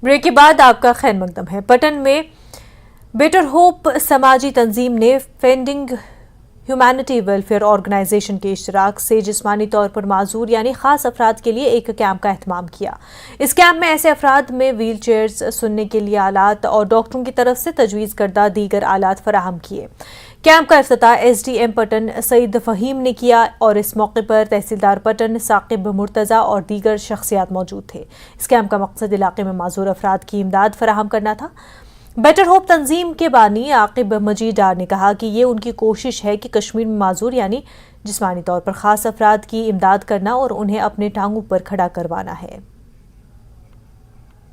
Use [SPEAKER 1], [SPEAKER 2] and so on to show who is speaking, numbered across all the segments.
[SPEAKER 1] Break के बाद आपका खैर मकदम है। पटन में बेटर होप समाजी तंजीम ने फेंडिंग ह्यूमैनिटी वेलफेयर ऑर्गेनाइजेशन के इश्तराक से जिस्मानी तौर पर माजूर यानी खास अफराद के लिए एक कैंप का एहतमाम किया। इस कैंप में ऐसे अफराद में व्हील चेयर्स, सुनने के लिए आलात और डॉक्टरों की तरफ से तजवीज़ करदा दीगर आलात फराहम किए। कैंप का इफ्तिताह SDM पटन सईद फ़हीम ने किया और इस मौके पर तहसीलदार पटन साकिब मुर्तज़ा और दीगर शख्सियात मौजूद थे। इस कैंप का मकसद इलाके में माजूर अफराद की इमदाद फराहम करना था। बेटर होप तंजीम के बानी आकिब मजीद डार ने कहा कि ये उनकी कोशिश है कि कश्मीर में माजूर यानी जिस्मानी तौर पर ख़ास अफराद की इमदाद करना और उन्हें अपने टांगों पर खड़ा करवाना है।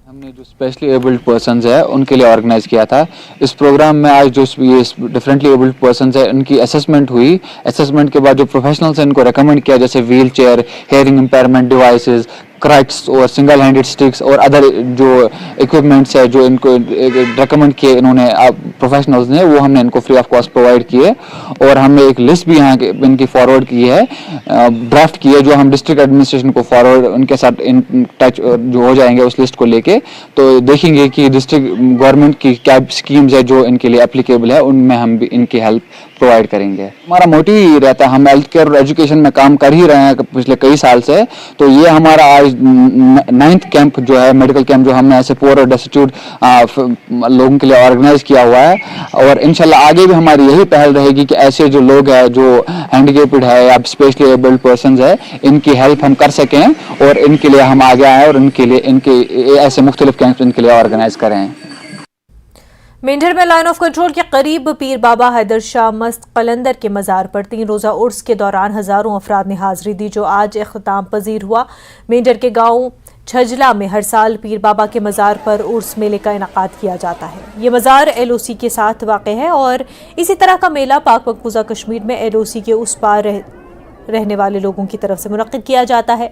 [SPEAKER 2] हमने जो स्पेशली एबल्ड पर्सन्स है उनके लिए ऑर्गेनाइज किया था। इस प्रोग्राम में आज जो ये डिफरेंटली एबल्ड पर्सन्स है उनकी असेसमेंट हुई। असेसमेंट के बाद जो प्रोफेशनल्स हैं इनको रेकमेंड किया, जैसे wheel chair, hearing impairment devices, crutches और सिंगल हैंडेड स्टिक्स और अदर जो इक्विपमेंट्स है जो इनको रेकमेंड किए इन्होंने प्रोफेशनल्स ने, वो हमने इनको फ्री ऑफ कॉस्ट प्रोवाइड किए। और हमने एक लिस्ट भी यहाँ इनकी फॉरवर्ड की है, ड्राफ्ट की है, जो हम डिस्ट्रिक्ट एडमिनिस्ट्रेशन को फॉरवर्ड उनके साथ इन टच जो हो जाएंगे उस लिस्ट को लेके, तो देखेंगे कि डिस्ट्रिक्ट गवर्नमेंट की क्या स्कीम्स है जो इनके लिए एप्लीकेबल है, उनमें हम भी इनकी हेल्प प्रोवाइड करेंगे। हमारा मोटिव ही रहता है, हम हेल्थ केयर और एजुकेशन में काम कर ही रहे हैं पिछले कई साल से, तो ये हमारा आज 9th कैंप जो है, मेडिकल कैंप जो हमने ऐसे पुअर और डेस्टिट्यूट लोगों के लिए ऑर्गेनाइज किया हुआ है। और इंशाल्लाह आगे भी हमारी यही पहल रहेगी कि ऐसे जो लोग हैं जो हैंडीकेप्ड है या स्पेशली एबल्ड पर्सन्स है, इनकी हेल्प हम कर सकें और इनके लिए हम आगे आए और इनके लिए इनके ऐसे मुख्तलिफ कैंप इनके लिए ऑर्गेनाइज करें।
[SPEAKER 1] मेंढर में लाइन ऑफ कंट्रोल के करीब पीर बाबा हैदर शाह मस्त कलंदर के मज़ार पर 3 रोज़ा उर्स के दौरान हज़ारों अफराद ने हाज़िरी दी, जो आज इख्तिताम पजीर हुआ। मेंढर के गांव छजला में हर साल पीर बाबा के मज़ार पर उर्स मेले का इनेकाद किया जाता है। ये मज़ार LOC के साथ वाक़ है और इसी तरह का मेला पाक मकबूजा कश्मीर में LOC के उस पार रहने वाले लोगों की तरफ से मुनक्किद किया जाता है।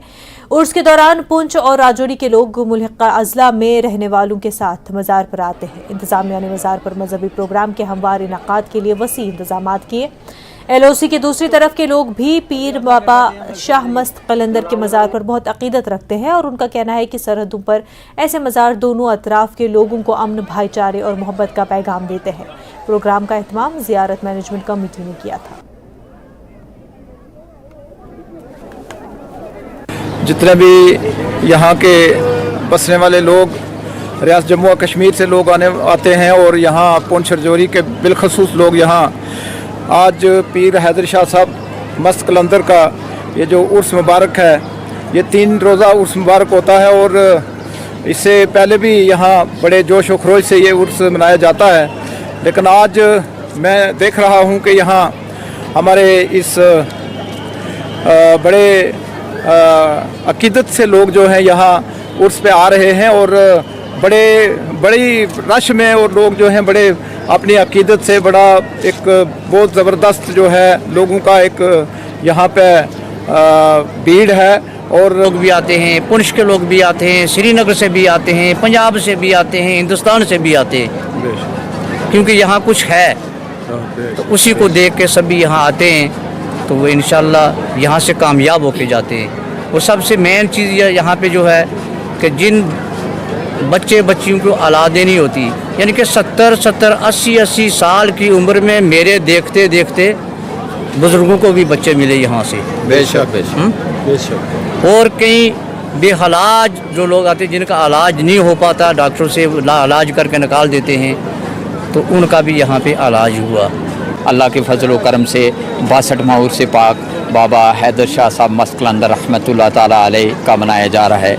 [SPEAKER 1] उर्स के दौरान पुंछ और राजौरी के लोग मुल्हिका अज़ला में रहने वालों के साथ मज़ार पर आते हैं। इंतज़ामिया ने मज़ार पर मजहबी प्रोग्राम के हमवार इनेकाद के लिए वसी इंतजाम किए। LOC के दूसरी तरफ के लोग भी पीर बाबा शाह मस्त कलंदर के मज़ार पर बहुत अकीदत रखते हैं और उनका कहना है कि सरहदों पर ऐसे मज़ार दोनों अतराफ के लोगों को अमन, भाईचारे और मोहब्बत का पैगाम देते हैं। प्रोग्राम का एहतमाम ज़ियारत मैनेजमेंट कमेटी ने किया था।
[SPEAKER 3] जितने भी यहाँ के बसने वाले लोग रियासत जम्मू और कश्मीर से लोग आते हैं और यहाँ पुंछ रजौरी के बिलखसूस लोग यहाँ आज पीर हैदर शाह साहब मस्त कलंदर का ये जो उर्स मुबारक है, ये 3 रोज़ा उर्स मुबारक होता है और इससे पहले भी यहाँ बड़े जोश व खरोश से ये उर्स मनाया जाता है। लेकिन आज मैं देख रहा हूँ कि यहाँ हमारे इस बड़े अकीदत से लोग जो हैं यहाँ उर्स पे आ रहे हैं और बड़ी रश में और लोग जो हैं बड़े अपनी अकीदत से बड़ा एक बहुत ज़बरदस्त जो है लोगों का एक यहाँ पे भीड़ है। और
[SPEAKER 4] लोग भी आते हैं, पुंछ के लोग भी आते हैं, श्रीनगर से भी आते हैं, पंजाब से भी आते हैं, हिंदुस्तान से भी आते हैं, क्योंकि यहाँ कुछ है तो उसी को देख के सभी यहाँ आते हैं, तो वो इंशाल्लाह यहाँ से कामयाब होके जाते हैं। और सबसे मेन चीज़ यहाँ पे जो है कि जिन बच्चियों को औलादें नहीं होती, यानी कि 70, 80 साल की उम्र में मेरे देखते देखते बुज़ुर्गों को भी बच्चे मिले यहाँ से।
[SPEAKER 3] बेशक।
[SPEAKER 4] और कई बेहलाज जो लोग आते हैं जिनका इलाज नहीं हो पाता, डॉक्टरों से इलाज करके निकाल देते हैं, तो उनका भी यहाँ पे इलाज हुआ।
[SPEAKER 5] अल्लाह के फजल व करम से 62वां उर्स पाक बाबा हैदर शाह साहब मस्त कलंदर रहमतुल्लाह ताला अलैह का मनाया जा रहा है,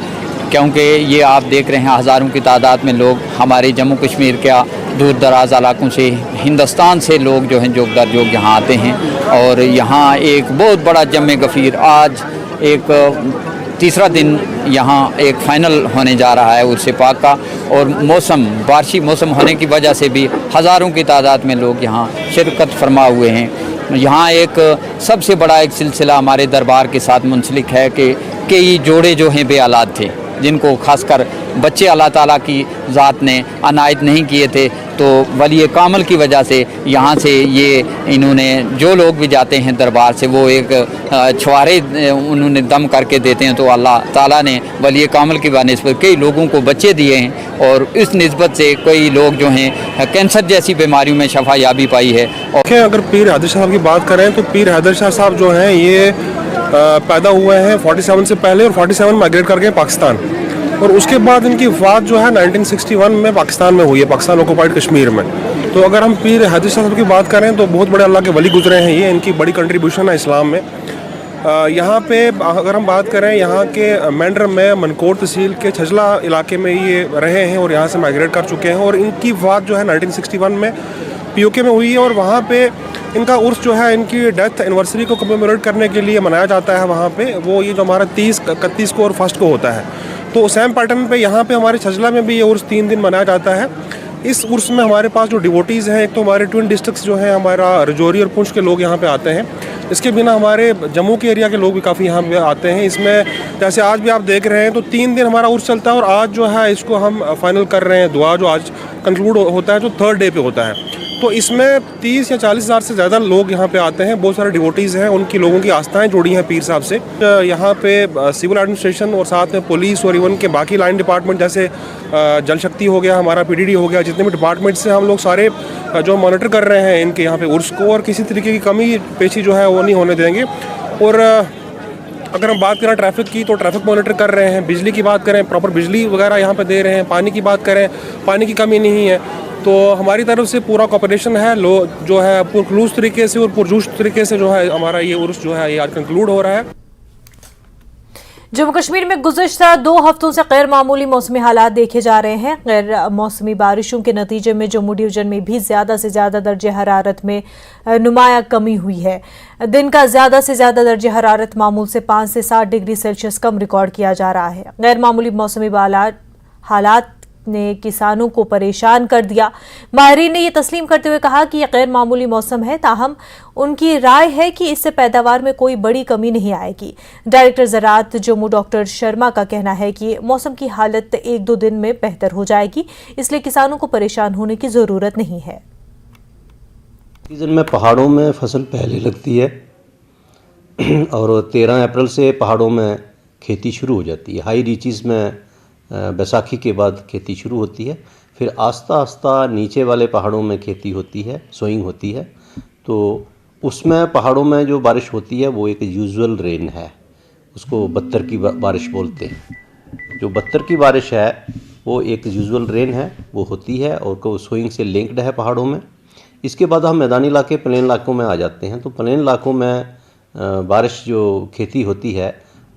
[SPEAKER 5] क्योंकि ये आप देख रहे हैं हज़ारों की तादाद में लोग हमारे जम्मू कश्मीर के दूर दराज इलाकों से, हिंदुस्तान से लोग जो हैं जोग दर जोग यहाँ आते हैं। और यहाँ एक बहुत बड़ा जम गफ़ीर, आज एक तीसरा दिन यहाँ एक फ़ाइनल होने जा रहा है उर्स पाक का, और बारिशी मौसम होने की वजह से भी हज़ारों की तादाद में लोग यहाँ शिरकत फरमा हुए हैं। यहाँ एक सबसे बड़ा एक सिलसिला हमारे दरबार के साथ मुंसलिक है कि कई जोड़े जो हैं बे औलाद थे, जिनको खासकर बच्चे अल्लाह ताला की ज़ात ने अनायत नहीं किए थे, तो वली कामल की वजह से यहाँ से ये इन्होंने जो लोग भी जाते हैं दरबार से वो एक छुआरे उन्होंने दम करके देते हैं, तो अल्लाह ताला ने वली कामल की बनस्बत कई लोगों को बच्चे दिए हैं और इस निस्बत से कई लोग जो हैं कैंसर जैसी बीमारियों में शफा याबी पाई है। और
[SPEAKER 6] अगर पीर हैदर शाह साहब की बात करें तो पीर हैदर शाह साहब जो हैं ये पैदा हुए हैं 47 से पहले और 47 माइग्रेट कर गए पाकिस्तान, और उसके बाद इनकी वफ़ात जो है 1961 में पाकिस्तान में हुई है, पाकिस्तान ऑक्युपाइड कश्मीर में। तो अगर हम पीर हैदर शाह साहब की बात करें तो बहुत बड़े अल्लाह के वली गुजरे हैं, ये इनकी बड़ी कंट्रीब्यूशन है इस्लाम में। यहाँ पे अगर हम बात करें यहाँ के मेंढर में मनकोट तहसील के छजला इलाके में ये रहे हैं और यहाँ से माइग्रेट कर चुके हैं, और इनकी वफ़ात जो है 1961 में पीओके में हुई है, और वहाँ पे इनका उर्स जो है इनकी डेथ एनिवर्सरी को कमेमोरेट करने के लिए मनाया जाता है वहाँ पे। वो ये जो हमारा 30, 31 को और 1 को होता है, तो सेम पैटर्न पे यहाँ पे हमारे छजला में भी ये उर्स 3 दिन मनाया जाता है। इस उर्स में हमारे पास जो डिवोटीज़ हैं, एक तो हमारे ट्विन डिस्ट्रिक्ट्स जो हैं हमारा रजौरी और पुंछ के लोग यहाँ पे आते हैं, इसके बिना हमारे जम्मू के एरिया के लोग भी काफ़ी यहाँ पे आते हैं। इसमें जैसे आज भी आप देख रहे हैं तो 3 दिन हमारा उर्स चलता है, और आज जो है इसको हम फाइनल कर रहे हैं, दुआ जो आज कंक्लूड होता है जो 3rd डे पे होता है। तो इसमें 30 या 40 हज़ार से ज़्यादा लोग यहाँ पे आते हैं, बहुत सारे डिवोटीज़ हैं, उनकी लोगों की आस्थाएं जुड़ी हैं पीर साहब से। यहाँ पे सिविल एडमिनिस्ट्रेशन और साथ में पुलिस और इवन के बाकी लाइन डिपार्टमेंट जैसे जल शक्ति हो गया, हमारा पीडीडी हो गया, जितने भी डिपार्टमेंट से हम लोग सारे जो मॉनिटर कर रहे हैं इनके यहाँ पे उर्स को, और किसी तरीके की कमी पेशी जो है वो नहीं होने देंगे। और अगर हम बात करें ट्रैफिक की तो ट्रैफिक मॉनिटर कर रहे हैं, बिजली की बात करें प्रॉपर बिजली वगैरह यहाँ पे दे रहे हैं, पानी की बात करें पानी की कमी नहीं है। तो हमारी तरफ से पूरा कोऑपरेशन है, जो है पुरखलूस तरीके से और पुरजोश तरीके से जो है हमारा ये उर्स जो है ये आज कंक्लूड हो रहा है।
[SPEAKER 1] जम्मू कश्मीर में गुज़िश्ता 2 हफ्तों से गैर मामूली मौसमी हालात देखे जा रहे हैं। गैर मौसमी बारिशों के नतीजे में जम्मू डिवीजन में भी ज़्यादा से ज़्यादा दर्जे हरारत में नुमाया कमी हुई है। दिन का ज़्यादा से ज़्यादा दर्जे हरारत मामूल से 5 से 7 डिग्री सेल्सियस कम रिकॉर्ड किया जा रहा है। गैर मामूली मौसमी हालात ने किसानों को परेशान कर दिया। माहिरीन ने यह तस्लीम करते हुए कहा कि यह गैर मामूली मौसम है, ताहम उनकी राय है कि इससे पैदावार में कोई बड़ी कमी नहीं आएगी। डायरेक्टर ज़राअत जम्मू डॉक्टर शर्मा का कहना है कि मौसम की हालत 1-2 दिन में बेहतर हो जाएगी, इसलिए किसानों को परेशान होने की ज़रूरत नहीं है।
[SPEAKER 7] सीज़न में पहाड़ों में फसल पहले लगती है और 13 अप्रैल से पहाड़ों में खेती शुरू हो जाती है। हाई रीचेस में बैसाखी के बाद खेती शुरू होती है, फिर आस्ता आस्ता नीचे वाले पहाड़ों में खेती होती है, सोइंग होती है। तो उसमें पहाड़ों में जो बारिश होती है वो एक यूजुअल रेन है, उसको बत्तर की बारिश बोलते हैं। जो बत्तर की बारिश है वो एक यूजुअल रेन है, वो होती है और सोइंग से लिंक्ड है पहाड़ों में। इसके बाद हम मैदानी इलाके प्लेन इलाकों में आ जाते हैं। तो प्लेन इलाकों में बारिश जो खेती होती है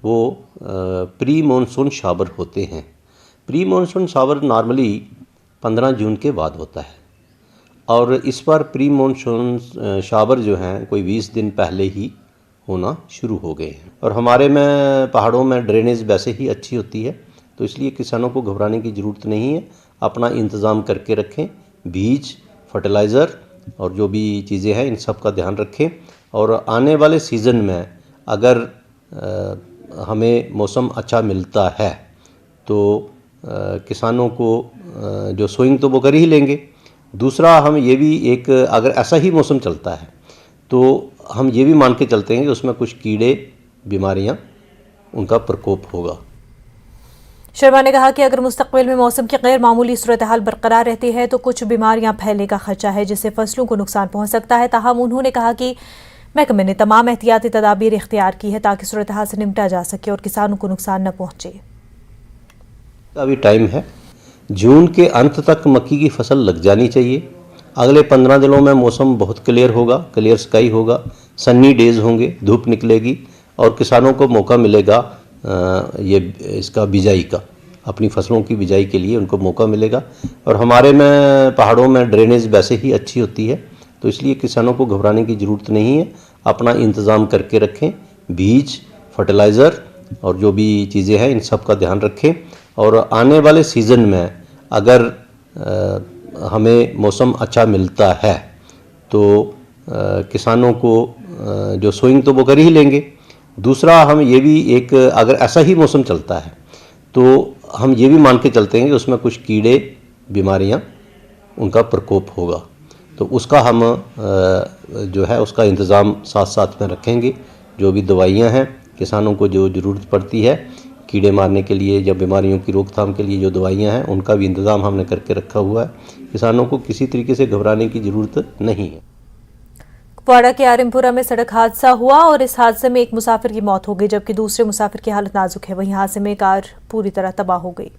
[SPEAKER 7] वो प्री मानसून शावर होते हैं। प्री मानसून शावर नॉर्मली 15 जून के बाद होता है, और इस बार प्री मानसून शावर जो हैं कोई 20 दिन पहले ही होना शुरू हो गए हैं। और हमारे में पहाड़ों में ड्रेनेज वैसे ही अच्छी होती है, तो इसलिए किसानों को घबराने की ज़रूरत नहीं है। अपना इंतज़ाम करके रखें, बीज, फर्टिलाइज़र और जो भी चीज़ें हैं इन सब का ध्यान रखें। और आने वाले सीज़न में अगर हमें मौसम अच्छा मिलता है तो किसानों को जो सोइंग तो वो कर ही लेंगे। दूसरा हम ये भी एक अगर ऐसा ही मौसम चलता है तो हम ये भी मान के चलते हैं कि उसमें कुछ कीड़े बीमारियां उनका प्रकोप होगा।
[SPEAKER 1] शर्मा ने कहा कि अगर मुस्तकबिल में मौसम की गैर मामूली सूरत हाल बरकरार रहती है तो कुछ बीमारियां फैलने का खदशा है, जिससे फसलों को नुकसान पहुंच सकता है। ताहम उन्होंने कहा कि महकमे ने तमाम एहतियाती तदाबीर इख्तियार की है ताकि सूरत हाल से निपटा जा सके और किसानों को नुकसान न पहुंचे।
[SPEAKER 7] अभी टाइम है, जून के अंत तक मक्की की फसल लग जानी चाहिए। अगले 15 दिनों में मौसम बहुत क्लियर होगा, क्लियर स्काई होगा, सन्नी डेज होंगे, धूप निकलेगी और किसानों को मौका मिलेगा ये इसका बिजाई का, अपनी फसलों की बिजाई के लिए उनको मौका मिलेगा। और हमारे में पहाड़ों में ड्रेनेज वैसे ही अच्छी होती है, तो इसलिए किसानों को घबराने की ज़रूरत नहीं है। अपना इंतज़ाम करके रखें, बीज, फर्टिलाइज़र और जो भी चीज़ें हैं इन सब का ध्यान रखें। और आने वाले सीज़न में अगर हमें मौसम अच्छा मिलता है तो किसानों को जो सोइंग तो वो कर ही लेंगे। दूसरा हम ये भी एक अगर ऐसा ही मौसम चलता है तो हम ये भी मान के चलते हैं कि उसमें कुछ कीड़े बीमारियां उनका प्रकोप होगा, तो उसका हम जो है उसका इंतज़ाम साथ साथ में रखेंगे। जो भी दवाइयां हैं किसानों को जो ज़रूरत पड़ती है कीड़े मारने के लिए या बीमारियों की रोकथाम के लिए जो दवाइयां हैं उनका भी इंतज़ाम हमने करके रखा हुआ है। किसानों को किसी तरीके से घबराने की ज़रूरत नहीं है।
[SPEAKER 1] कुपवाड़ा के आरिमपुरा में सड़क हादसा हुआ और इस हादसे में एक मुसाफिर की मौत हो गई जबकि दूसरे मुसाफिर की हालत नाजुक है। वहीं हादसे में कार पूरी तरह तबाह हो गई।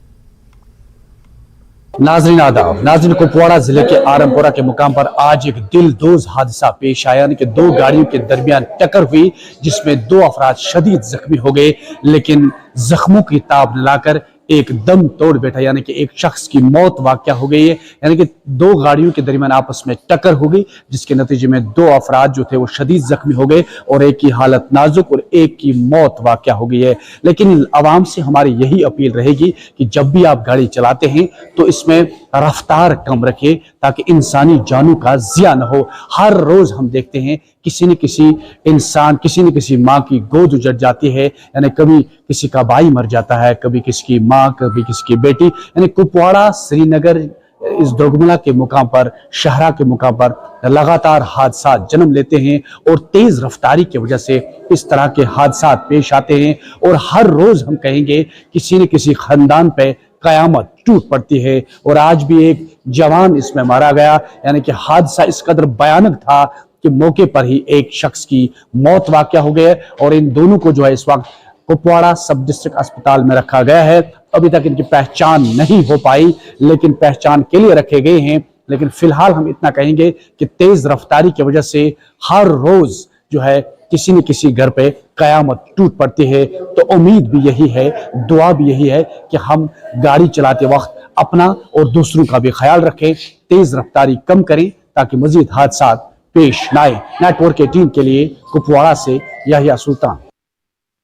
[SPEAKER 8] नाजरीन आदाब, नाजरीन कुपवाड़ा जिले के आरमपुरा के मुकाम पर आज एक दिलदोज हादसा पेश आया, यानी कि दो गाड़ियों के दरमियान टक्कर हुई जिसमें 2 अफराद शदीद जख्मी हो गए, लेकिन जख्मों की ताब न लाकर एक दम तोड़ बैठा, यानी कि एक शख्स की मौत वाक़या हो गई है। यानी कि 2 गाड़ियों के दरमियान आपस में टक्कर हो गई जिसके नतीजे में 2 अफराद जो थे वो शदीद जख्मी हो गए और एक की हालत नाजुक और एक की मौत वाक़या हो गई है। लेकिन आवाम से हमारी यही अपील रहेगी कि जब भी आप गाड़ी चलाते हैं तो इसमें रफ्तार कम रखें ताकि इंसानी जानों का जिया न हो। हर रोज हम देखते हैं किसी न किसी इंसान, किसी न किसी माँ की गोद उजड़ जाती है, यानी कभी किसी का भाई मर जाता है, कभी किसी की माँ, कभी किसी की बेटी। यानी कुपवाड़ा श्रीनगर इस दोगमला के मुकाम पर, शहरा के मुकाम पर लगातार हादसा जन्म लेते हैं और तेज रफ्तारी की वजह से इस तरह के हादसा पेश आते हैं और हर रोज हम कहेंगे किसी न किसी खानदान पे कयामत टूट पड़ती है। और आज भी एक जवान इसमें मारा गया, यानी कि हादसा इस कदर भयानक था कि मौके पर ही एक शख्स की मौत वाक़या हो गई और इन दोनों को जो है इस वक्त कुपवाड़ा सब डिस्ट्रिक्ट अस्पताल में रखा गया है। अभी तक इनकी पहचान नहीं हो पाई, लेकिन पहचान के लिए रखे गए हैं। लेकिन फिलहाल हम इतना कहेंगे कि तेज रफ्तारी की वजह से हर रोज जो है किसी न किसी घर पे कयामत टूट पड़ती है। तो उम्मीद भी यही है, दुआ भी यही है कि हम गाड़ी चलाते वक्त अपना और दूसरों का भी ख्याल रखें, तेज रफ्तारी कम करें ताकि मजीद हादसा पेश न आए। नेटवर्क के टीम के लिए कुपवाड़ा से याहिया सुल्तान।